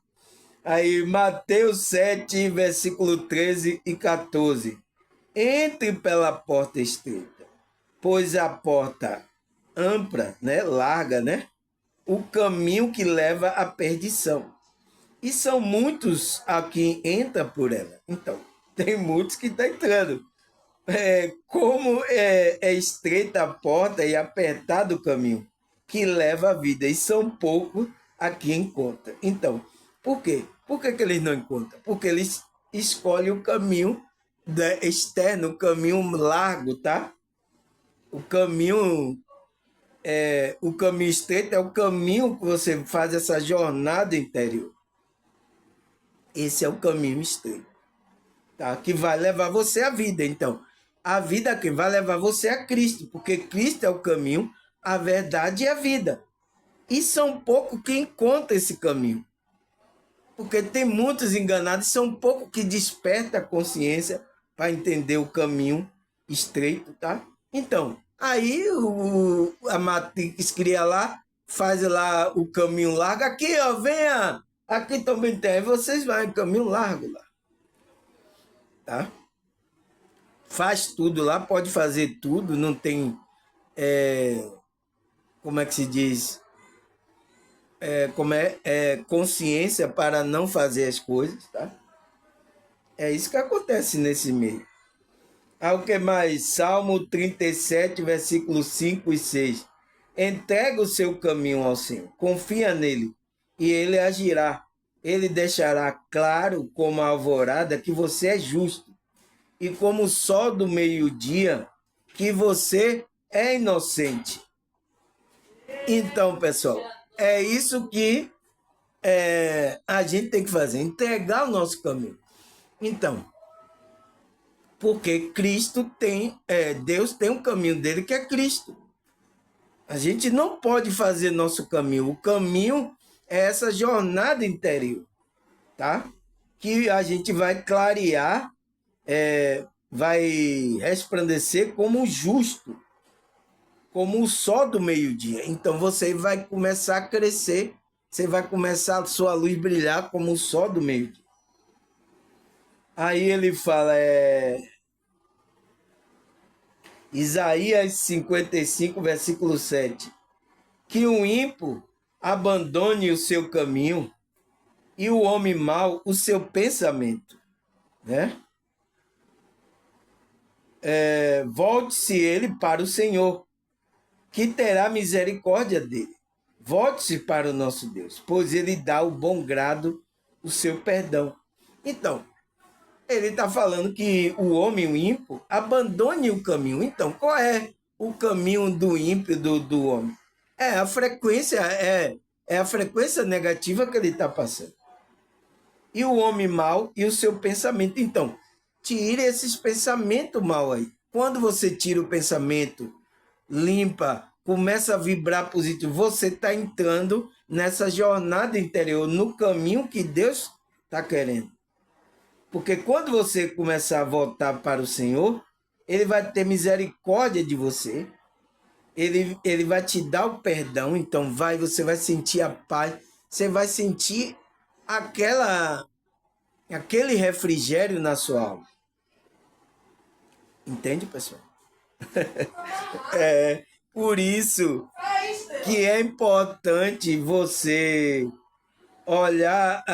Aí, Mateus 7, versículo 13 e 14. Entre pela porta estreita, pois a porta ampla, né, larga, né, o caminho que leva à perdição. E são muitos a que entram por ela. Então, tem muitos que estão entrando. Como é estreita a porta e apertado o caminho que leva à vida, e são poucos a que encontram. Então, por quê? Por que eles não encontram? Porque eles escolhem o caminho externo, o caminho largo, tá? O caminho estreito é o caminho que você faz essa jornada interior. Esse é o caminho estreito, tá? Que vai levar você à vida. Então, a vida que vai levar você a Cristo, porque Cristo é o caminho, a verdade e a vida. E são poucos que encontram esse caminho. Porque tem muitos enganados, são poucos que despertam a consciência para entender o caminho estreito, tá? Então, aí a Matrix cria lá, faz lá o caminho largo. Aqui, ó, venha! Aqui também tem. Vocês vão, caminho largo lá, tá? Faz tudo lá, pode fazer tudo, não tem, como é que se diz, consciência para não fazer as coisas, tá? É isso que acontece nesse meio. O que mais? Salmo 37, versículos 5 e 6. Entrega o seu caminho ao Senhor, confia nele, e ele agirá. Ele deixará claro como a alvorada que você é justo, e como o sol do meio-dia que você é inocente. Então, pessoal, é isso que a gente tem que fazer, entregar o nosso caminho. Então, porque Cristo Deus tem um caminho dele que é Cristo. A gente não pode fazer nosso caminho. O caminho é essa jornada interior, tá? Que a gente vai clarear, vai resplandecer como justo, como o sol do meio-dia. Então você vai começar a crescer, você vai começar a sua luz brilhar como o sol do meio-dia. Aí ele fala, Isaías 55, versículo 7, que o ímpio abandone o seu caminho e o homem mau o seu pensamento, né? Volte-se ele para o Senhor, que terá misericórdia dele. Volte-se para o nosso Deus, pois ele dá o bom grado, o seu perdão. Então, ele está falando que o homem, o ímpio, abandone o caminho. Então, qual é o caminho do ímpio, do homem? É a frequência negativa que ele está passando. e o homem mau e o seu pensamento. Então, tire esses pensamentos mal aí. Quando você tira o pensamento, limpa, começa a vibrar positivo, você está entrando nessa jornada interior, no caminho que Deus está querendo. Porque quando você começar a voltar para o Senhor, Ele vai ter misericórdia de você, ele vai te dar o perdão, então você vai sentir a paz, você vai sentir aquele refrigério na sua alma. Entende, pessoal? É por isso que é importante você olhar,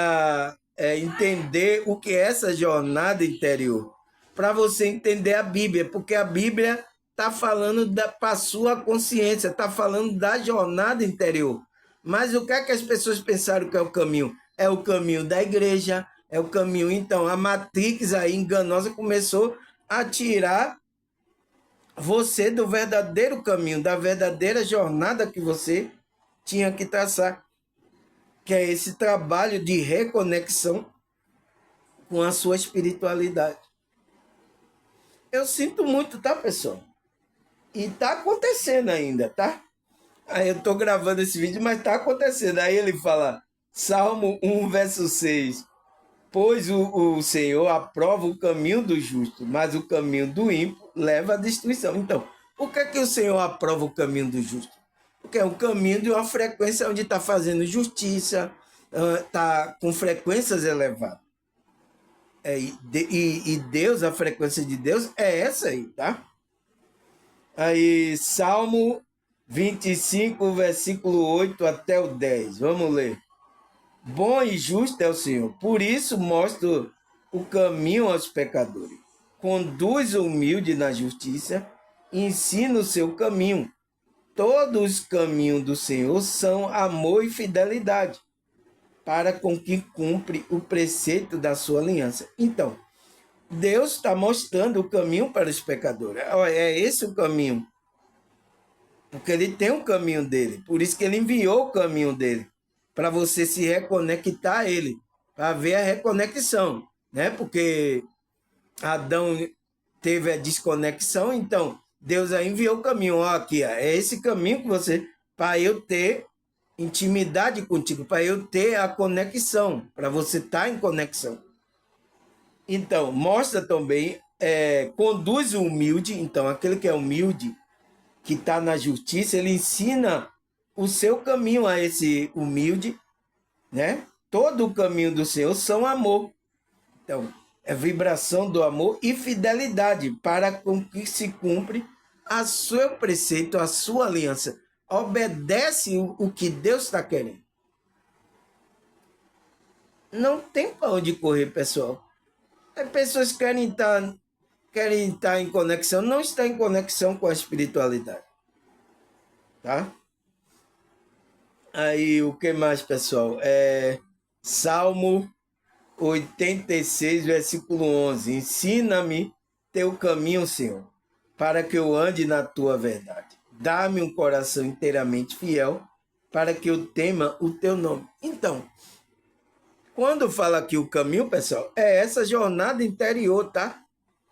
entender o que é essa jornada interior, para você entender a Bíblia, porque a Bíblia está falando para a sua consciência, está falando da jornada interior. Mas o que é que as pessoas pensaram que é o caminho? É o caminho da igreja, é o caminho. Então, a Matrix aí enganosa começou a tirar você do verdadeiro caminho, da verdadeira jornada que você tinha que traçar, que é esse trabalho de reconexão com a sua espiritualidade. Eu sinto muito, tá, pessoal? E tá acontecendo ainda, tá? Aí eu tô gravando esse vídeo, mas tá acontecendo. Aí ele fala, Salmo 1, verso 6. Pois o Senhor aprova o caminho do justo, mas o caminho do ímpio leva à destruição. Então, por que o Senhor aprova o caminho do justo? Porque é um caminho de uma frequência onde está fazendo justiça, está com frequências elevadas. E Deus, a frequência de Deus é essa aí, tá? Aí, Salmo 25, versículo 8 até o 10. Vamos ler. Bom e justo é o Senhor, por isso mostra o caminho aos pecadores. Conduz o humilde na justiça, ensina o seu caminho. Todos os caminhos do Senhor são amor e fidelidade, para com que cumpre o preceito da sua aliança. Então, Deus está mostrando o caminho para os pecadores. É esse o caminho. Porque ele tem um caminho dele. Por isso que ele enviou o caminho dele. Para você se reconectar a ele. Para ver a reconexão. Né? Porque Adão teve a desconexão. Então, Deus aí enviou o caminho. Ó, aqui, ó, é esse caminho que você... Para eu ter intimidade contigo. Para eu ter a conexão. Para você estar em conexão. Então, mostra também, conduz o humilde, então, aquele que é humilde, que está na justiça, ele ensina o seu caminho a esse humilde, né? Todo o caminho do Senhor são amor. Então, é vibração do amor e fidelidade para com que se cumpre a seu preceito, a sua aliança. Obedece o que Deus está querendo. Não tem para onde correr, pessoal. As pessoas querem estar em conexão, não está em conexão com a espiritualidade. Tá? Aí, o que mais, pessoal? Salmo 86, versículo 11. Ensina-me teu caminho, Senhor, para que eu ande na tua verdade. Dá-me um coração inteiramente fiel, para que eu tema o teu nome. Então, quando fala aqui o caminho, pessoal, é essa jornada interior, tá?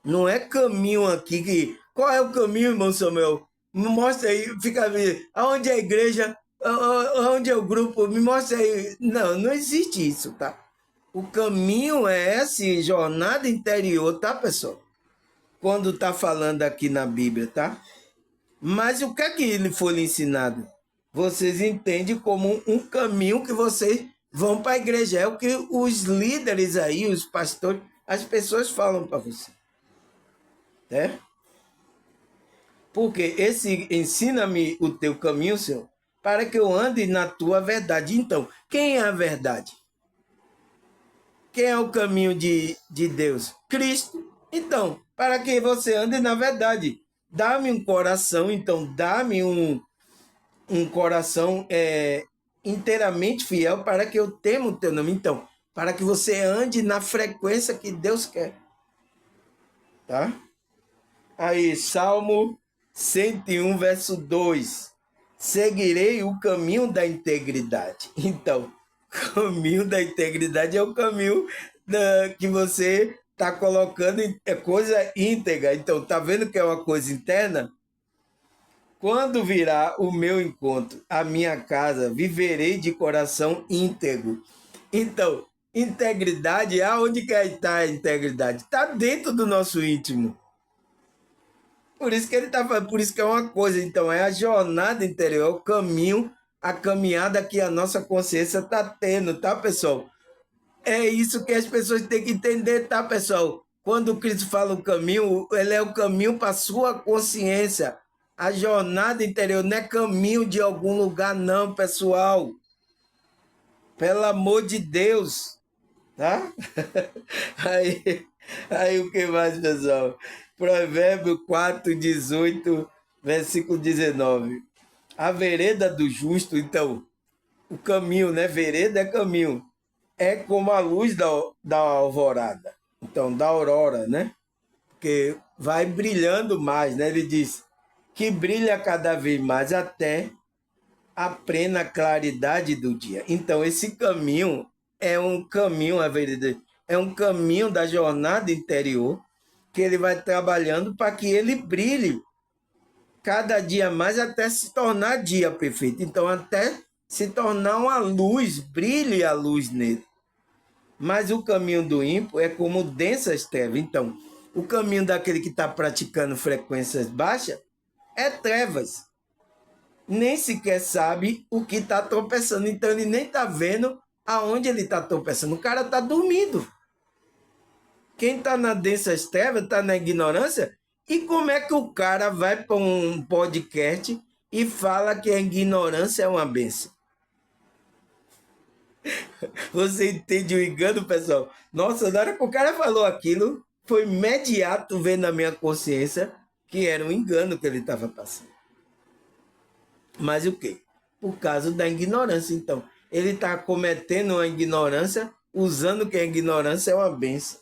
Não é caminho aqui que... Qual é o caminho, irmão Samuel? Me mostra aí, fica ali. Aonde é a igreja? Aonde é o grupo? Me mostra aí. Não, não existe isso, tá? O caminho é essa jornada interior, tá, pessoal? Quando tá falando aqui na Bíblia, tá? Mas o que é que ele foi lhe ensinado? Vocês entendem como um caminho que vocês vão para a igreja. É o que os líderes aí, os pastores, as pessoas falam para você. Né? Porque esse ensina-me o teu caminho, Senhor, para que eu ande na tua verdade. Então, quem é a verdade? Quem é o caminho de Deus? Cristo. Então, para que você ande na verdade, dá-me um coração, então, dá-me um coração inteiramente fiel para que eu tema o teu nome. Então, para que você ande na frequência que Deus quer. Tá? Aí, Salmo 101, verso 2. Seguirei o caminho da integridade. Então, caminho da integridade é o caminho que você está colocando, é coisa íntegra. Então, tá vendo que é uma coisa interna? Quando virá o meu encontro, a minha casa, viverei de coração íntegro. Então, integridade, aonde que está a integridade? Está dentro do nosso íntimo. Por isso que ele está falando, por isso que é uma coisa. Então, é a jornada interior, é o caminho, a caminhada que a nossa consciência está tendo, tá, pessoal? É isso que as pessoas têm que entender, tá, pessoal? Quando o Cristo fala o caminho, ele é o caminho para a sua consciência. A jornada interior não é caminho de algum lugar, não, pessoal. Pelo amor de Deus, tá? Aí o que mais, pessoal? Provérbio 4, 18, versículo 19. A vereda do justo, então, o caminho, né? Vereda é caminho. É como a luz da alvorada. Então, da aurora, né? Porque vai brilhando mais, né? Ele diz que brilha cada vez mais até a plena claridade do dia. Então, esse caminho é um caminho, a vereda, é um caminho da jornada interior que ele vai trabalhando para que ele brilhe cada dia mais até se tornar dia perfeito. Então, até se tornar uma luz, brilhe a luz nele. Mas o caminho do ímpio é como densas trevas. Então, o caminho daquele que está praticando frequências baixas é trevas. Nem sequer sabe o que está tropeçando. Então, ele nem está vendo aonde ele está tropeçando. O cara está dormindo. Quem está na densas trevas, está na ignorância. E como é que o cara vai para um podcast e fala que a ignorância é uma bênção? Você entende o engano, pessoal? Nossa, na hora que o cara falou aquilo, foi imediato ver na minha consciência que era um engano que ele estava passando. Mas o quê? Por causa da ignorância. Então, ele está cometendo uma ignorância, usando que a ignorância é uma bênção.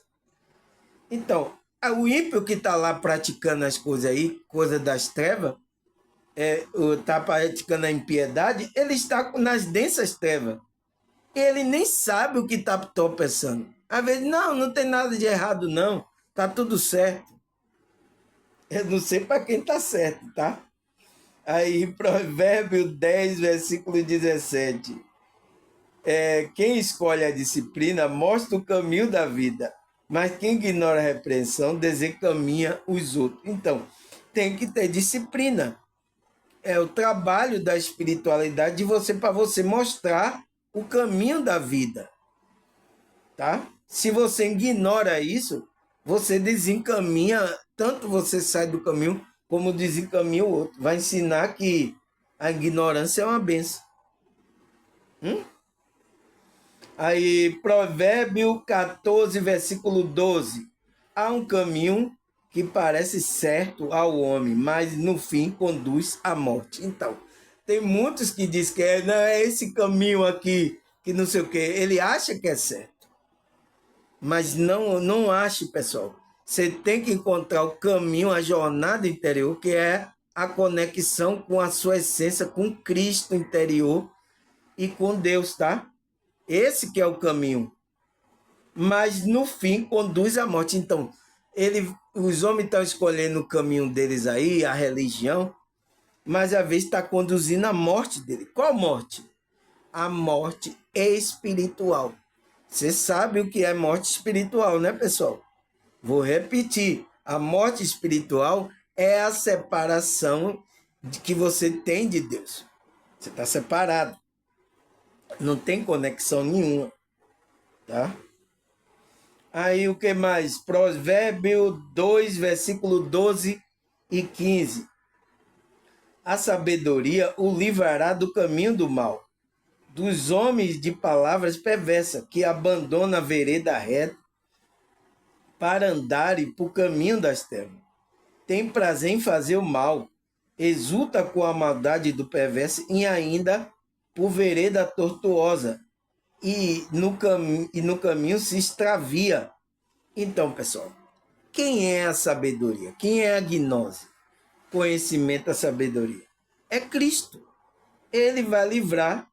Então, o ímpio que está lá praticando as coisas aí, coisa das trevas, está praticando a impiedade, ele está nas densas trevas. Ele nem sabe o que está tropeçando. Às vezes, não tem nada de errado, não. Tá tudo certo. Eu não sei para quem tá certo, tá? Aí, Provérbio 10, versículo 17. Quem escolhe a disciplina mostra o caminho da vida, mas quem ignora a repreensão desencaminha os outros. Então, tem que ter disciplina. É o trabalho da espiritualidade de você para você mostrar o caminho da vida, tá? Se você ignora isso, você desencaminha, tanto você sai do caminho, como desencaminha o outro. Vai ensinar que a ignorância é uma benção. Aí, Provérbio 14, versículo 12. Há um caminho que parece certo ao homem, mas no fim conduz à morte. Então, tem muitos que dizem que não é esse caminho aqui, que não sei o quê. Ele acha que é certo. Mas não ache, pessoal. Você tem que encontrar o caminho, a jornada interior, que é a conexão com a sua essência, com Cristo interior e com Deus, tá? Esse que é o caminho. Mas no fim conduz à morte. Então, os homens estão escolhendo o caminho deles aí, a religião, mas às vezes está conduzindo à morte dele. Qual morte? A morte espiritual. Você sabe o que é morte espiritual, né, pessoal? Vou repetir. A morte espiritual é a separação que você tem de Deus. Você está separado. Não tem conexão nenhuma, tá? Aí o que mais? Provérbio 2, versículo 12 e 15. A sabedoria o livrará do caminho do mal, dos homens de palavras perversas, que abandonam a vereda reta para andarem por caminho das trevas. Tem prazer em fazer o mal, exulta com a maldade do perverso e ainda por vereda tortuosa, e no caminho se extravia. Então, pessoal, quem é a sabedoria? Quem é a gnose? Conhecimento da sabedoria. É Cristo. Ele vai livrar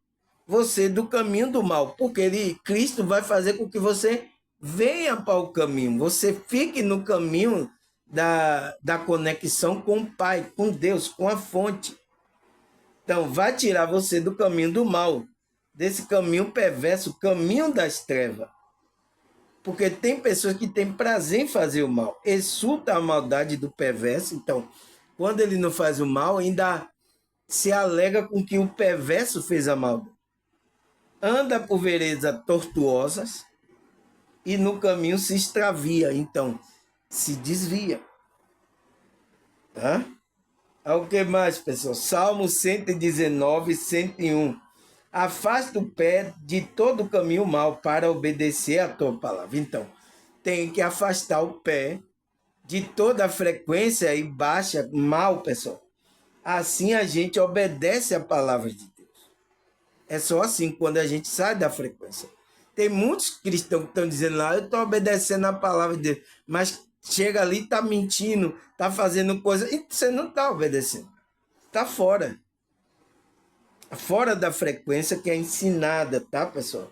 você do caminho do mal, porque Cristo vai fazer com que você venha para o caminho, você fique no caminho da conexão com o Pai, com Deus, com a fonte. Então, vai tirar você do caminho do mal, desse caminho perverso, caminho das trevas. Porque tem pessoas que têm prazer em fazer o mal, exulta a maldade do perverso. Então, quando ele não faz o mal, ainda se alega com que o perverso fez a maldade. Anda por veredas tortuosas e no caminho se extravia, então se desvia. Tá? O que mais, pessoal? Salmo 119, 101. Afasta o pé de todo o caminho mal para obedecer a tua palavra. Então, tem que afastar o pé de toda a frequência e baixa mal, pessoal. Assim a gente obedece a palavra de Deus. É só assim quando a gente sai da frequência. Tem muitos cristãos que estão dizendo lá, eu estou obedecendo a palavra de Deus, mas chega ali, está mentindo, está fazendo coisa, e você não está obedecendo. Está fora. Fora da frequência que é ensinada, tá, pessoal?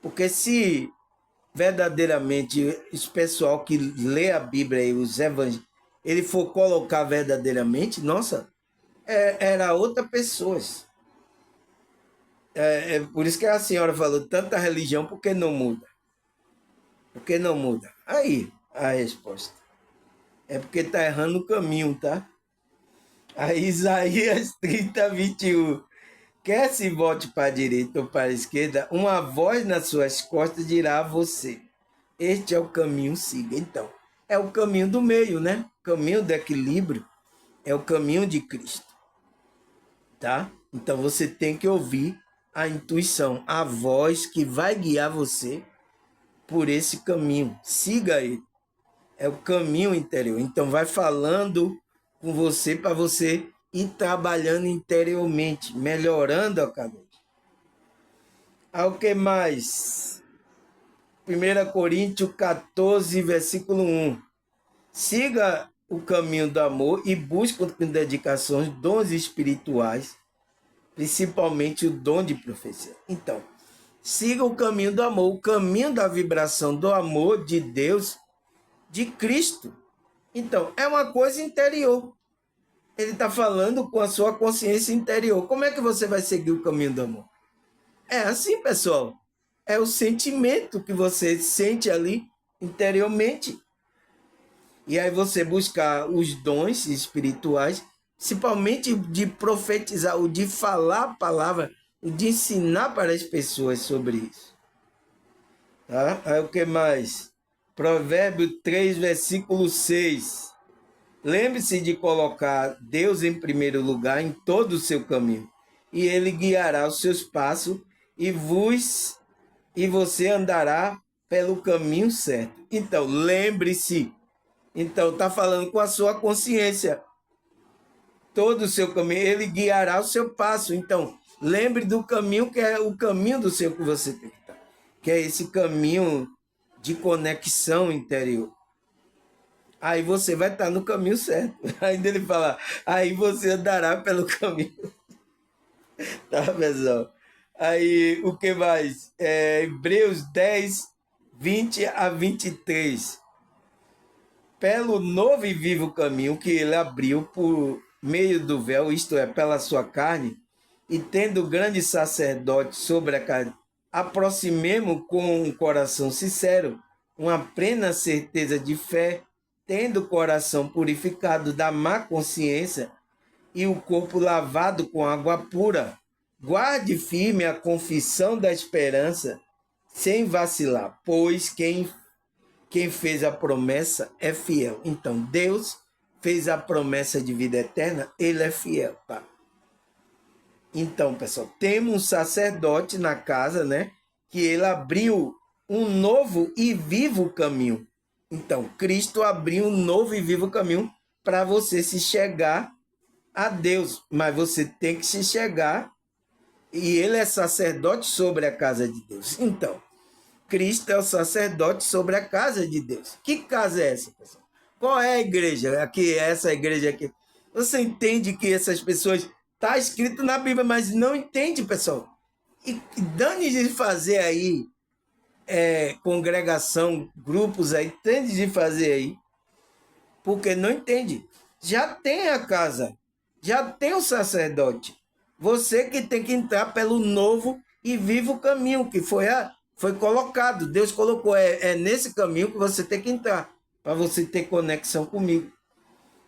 Porque se verdadeiramente esse pessoal que lê a Bíblia e os evangelhos, ele for colocar verdadeiramente, nossa, era outra pessoa. Por isso que a senhora falou, tanta religião, por que não muda? Por que não muda? Aí, a resposta. É porque está errando o caminho, tá? Aí, Isaías 30, 21. Quer se volte para a direita ou para a esquerda, uma voz nas suas costas dirá a você: este é o caminho, siga. Então, é o caminho do meio, né? O caminho do equilíbrio é o caminho de Cristo, tá? Então, você tem que ouvir a intuição, a voz que vai guiar você por esse caminho. Siga ele. É o caminho interior. Então, vai falando com você para você ir trabalhando interiormente, melhorando a cada dia. Ao que mais? 1 Coríntios 14, versículo 1. Siga o caminho do amor e busque com dedicação dons espirituais, principalmente o dom de profecia. Então, siga o caminho do amor, o caminho da vibração do amor de Deus, de Cristo. Então, é uma coisa interior. Ele está falando com a sua consciência interior. Como é que você vai seguir o caminho do amor? É assim, pessoal. É o sentimento que você sente ali interiormente. E aí você buscar os dons espirituais, principalmente de profetizar, o de falar a palavra, o de ensinar para as pessoas sobre isso. Tá? Aí o que mais? Provérbio 3, versículo 6. Lembre-se de colocar Deus em primeiro lugar em todo o seu caminho, e ele guiará os seus passos e você andará pelo caminho certo. Então, lembre-se. Então, está falando com a sua consciência. Todo o seu caminho, ele guiará o seu passo. Então, lembre do caminho que é o caminho do seu que você tem que estar. Que é esse caminho de conexão interior. Aí você vai estar no caminho certo. Ainda ele fala, aí você andará pelo caminho. Tá, pessoal? Aí, o que mais? Hebreus 10, 20 a 23. Pelo novo e vivo caminho que ele abriu por meio do véu, isto é, pela sua carne, e tendo grande sacerdote sobre a carne, aproximemo com um coração sincero, uma plena certeza de fé, tendo o coração purificado da má consciência e o corpo lavado com água pura. Guarde firme a confissão da esperança, sem vacilar, pois quem fez a promessa é fiel. Então, Deus fez a promessa de vida eterna, ele é fiel, tá? Então, pessoal, temos um sacerdote na casa, né? Que ele abriu um novo e vivo caminho. Então, Cristo abriu um novo e vivo caminho para você se chegar a Deus. Mas você tem que se chegar e ele é sacerdote sobre a casa de Deus. Então, Cristo é o sacerdote sobre a casa de Deus. Que casa é essa, pessoal? Qual é a igreja? Aqui, essa igreja aqui. Você entende que essas pessoas... Está escrito na Bíblia, mas não entende, pessoal. E dane de fazer aí congregação, grupos aí, tende de fazer aí, porque não entende. Já tem a casa, já tem o sacerdote. Você que tem que entrar pelo novo e vivo caminho que foi colocado. Deus colocou. É nesse caminho que você tem que entrar, para você ter conexão comigo.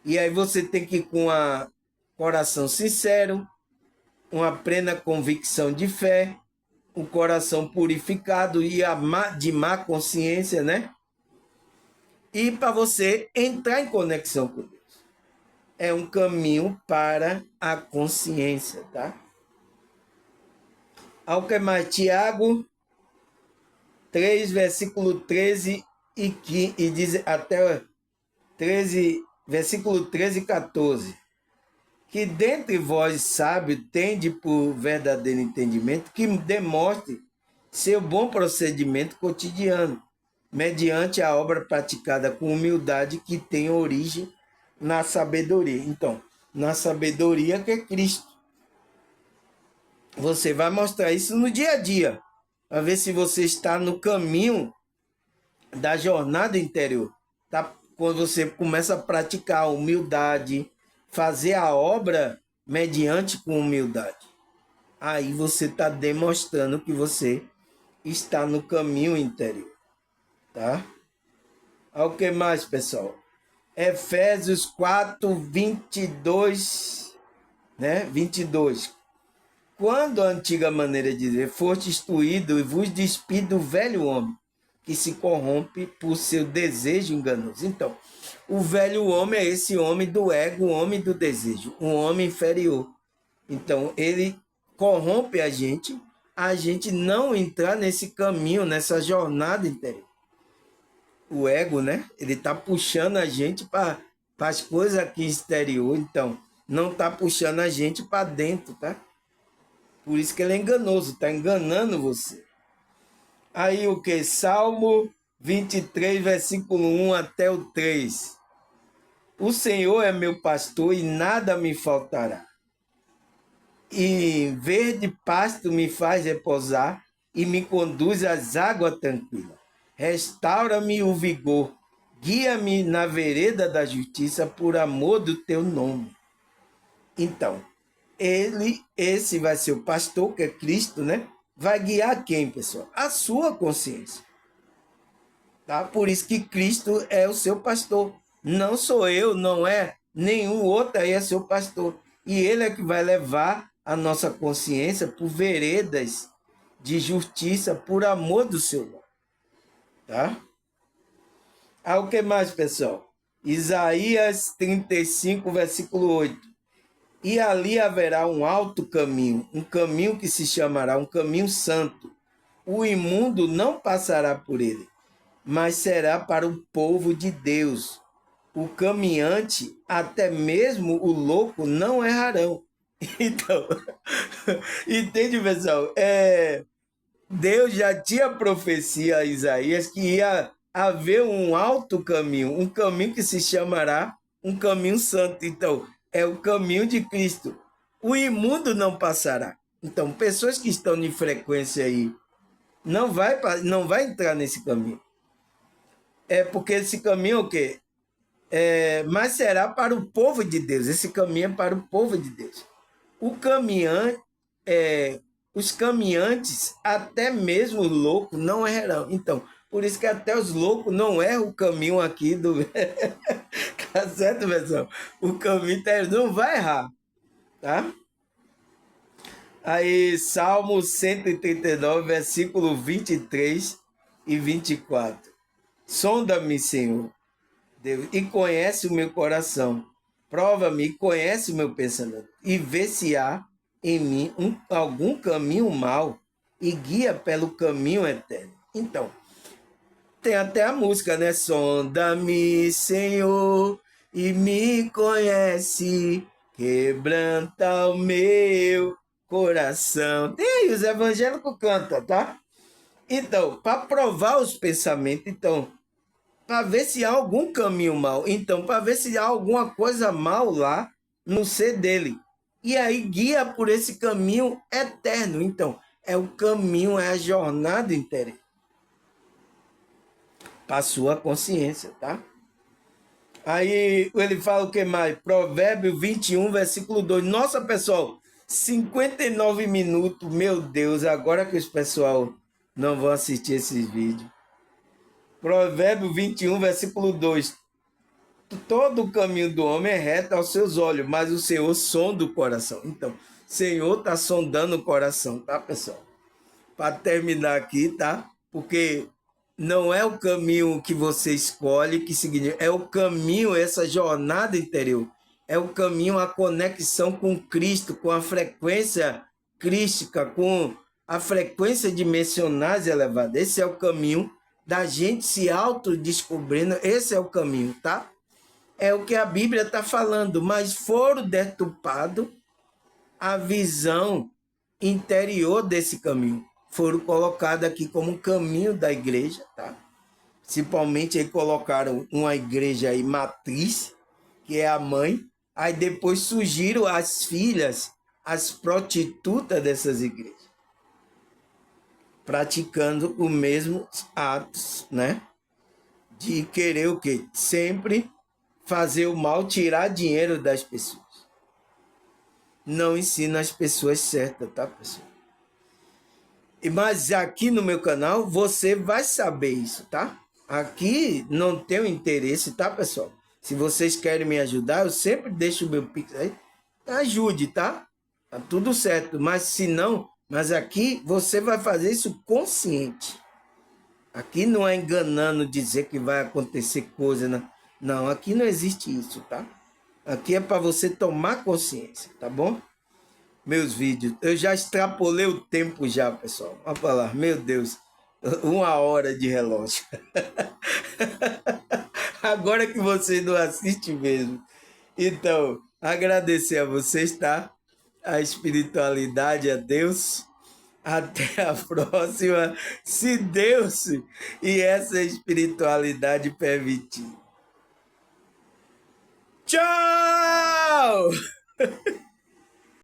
E aí você tem que ir com um coração sincero, uma plena convicção de fé, um coração purificado e de má consciência, né? E para você entrar em conexão com Deus. É um caminho para a consciência, tá? Ao que mais? Tiago 3, versículo 13 e diz até 13, versículo 13 e 14. Que dentre vós, sábio, tende por verdadeiro entendimento, que demonstre seu bom procedimento cotidiano, mediante a obra praticada com humildade que tem origem na sabedoria. Então, na sabedoria que é Cristo. Você vai mostrar isso no dia a dia, para ver se você está no caminho da jornada interior. Tá? Quando você começa a praticar a humildade, fazer a obra mediante com humildade. Aí você está demonstrando que você está no caminho interior. Tá? O que mais, pessoal? Efésios 4, 22, né? 22. Quando a antiga maneira de dizer foste instruído e vos despido do velho homem, que se corrompe por seu desejo enganoso. Então, o velho homem é esse homem do ego, o homem do desejo, um homem inferior. Então, ele corrompe a gente não entrar nesse caminho, nessa jornada interior. O ego, né? Ele está puxando a gente para as coisas aqui exterior, então, não está puxando a gente para dentro, tá? Por isso que ele é enganoso, está enganando você. Aí o que? Salmo 23, versículo 1 até o 3. O Senhor é meu pastor e nada me faltará. E verde pasto me faz repousar e me conduz às águas tranquilas. Restaura-me o vigor, guia-me na vereda da justiça por amor do teu nome. Então, esse vai ser o pastor, que é Cristo, né? Vai guiar quem, pessoal? A sua consciência. Tá? Por isso que Cristo é o seu pastor. Não sou eu, não é nenhum outro aí é seu pastor. E ele é que vai levar a nossa consciência por veredas de justiça, por amor do seu nome. Tá? O que mais, pessoal? Isaías 35, versículo 8. E ali haverá um alto caminho, um caminho que se chamará um caminho santo. O imundo não passará por ele, mas será para o povo de Deus. O caminhante, até mesmo o louco, não errarão. Então, entende, pessoal? Deus já tinha profecia a Isaías que ia haver um alto caminho, um caminho que se chamará um caminho santo. Então, é o caminho de Cristo. O imundo não passará. Então, pessoas que estão em frequência aí, não vai entrar nesse caminho. Porque esse caminho é o quê? Mas será para o povo de Deus. Esse caminho é para o povo de Deus. Os caminhantes, até mesmo loucos, não errarão. Então, por isso que até os loucos não erram o caminho aqui do... Tá certo, pessoal? O caminho não vai errar, tá? Aí, Salmo 139, versículo 23 e 24. Sonda-me, Senhor, Deus, e conhece o meu coração. Prova-me e conhece o meu pensamento. E vê se há em mim algum caminho mau e guia pelo caminho eterno. Então, tem até a música, né? Sonda-me, Senhor, e me conhece, quebranta o meu coração. Tem aí, os evangélicos cantam, tá? Então, para provar os pensamentos, então, para ver se há algum caminho mal, então, para ver se há alguma coisa mal lá no ser dele. E aí guia por esse caminho eterno. Então, É o caminho, é a jornada interior. Para a sua consciência, tá? Aí ele fala o que mais? Provérbio 21, versículo 2. Nossa, pessoal, 59 minutos. Meu Deus, agora que os pessoal não vão assistir esses vídeos. Provérbio 21, versículo 2. Todo o caminho do homem é reto aos seus olhos, mas o Senhor sonda o coração. Então, o Senhor está sondando o coração, tá, pessoal? Para terminar aqui, tá? Porque não é o caminho que você escolhe que significa, é o caminho, essa jornada interior. É o caminho, a conexão com Cristo, com a frequência crística, com a frequência dimensionais elevada. Esse é o caminho da gente se autodescobrindo. Esse é o caminho, tá? É o que a Bíblia está falando, mas foram deturpados a visão interior desse caminho. Foram colocados aqui como um caminho da igreja, tá? Principalmente aí colocaram uma igreja aí matriz, que é a mãe, aí depois surgiram as filhas, as prostitutas dessas igrejas, praticando os mesmos atos, né? De querer o quê? Sempre fazer o mal, tirar dinheiro das pessoas. Não ensina as pessoas certas, tá, pessoal? Mas aqui no meu canal você vai saber isso, tá? Aqui não tenho interesse, tá, pessoal? Se vocês querem me ajudar, eu sempre deixo o meu pix aí. Ajude, tá? Tá tudo certo. Mas se não, mas aqui você vai fazer isso consciente. Aqui não é enganando dizer que vai acontecer coisa, né? Não, aqui não existe isso, tá? Aqui é para você tomar consciência, tá bom? Meus vídeos, eu já extrapolei o tempo já, pessoal. Vamos falar, meu Deus, 1 hora de relógio. Agora que vocês não assistem mesmo. Então, agradecer a vocês, tá? A espiritualidade, a Deus. Até a próxima, se Deus e essa espiritualidade permitir. Tchau!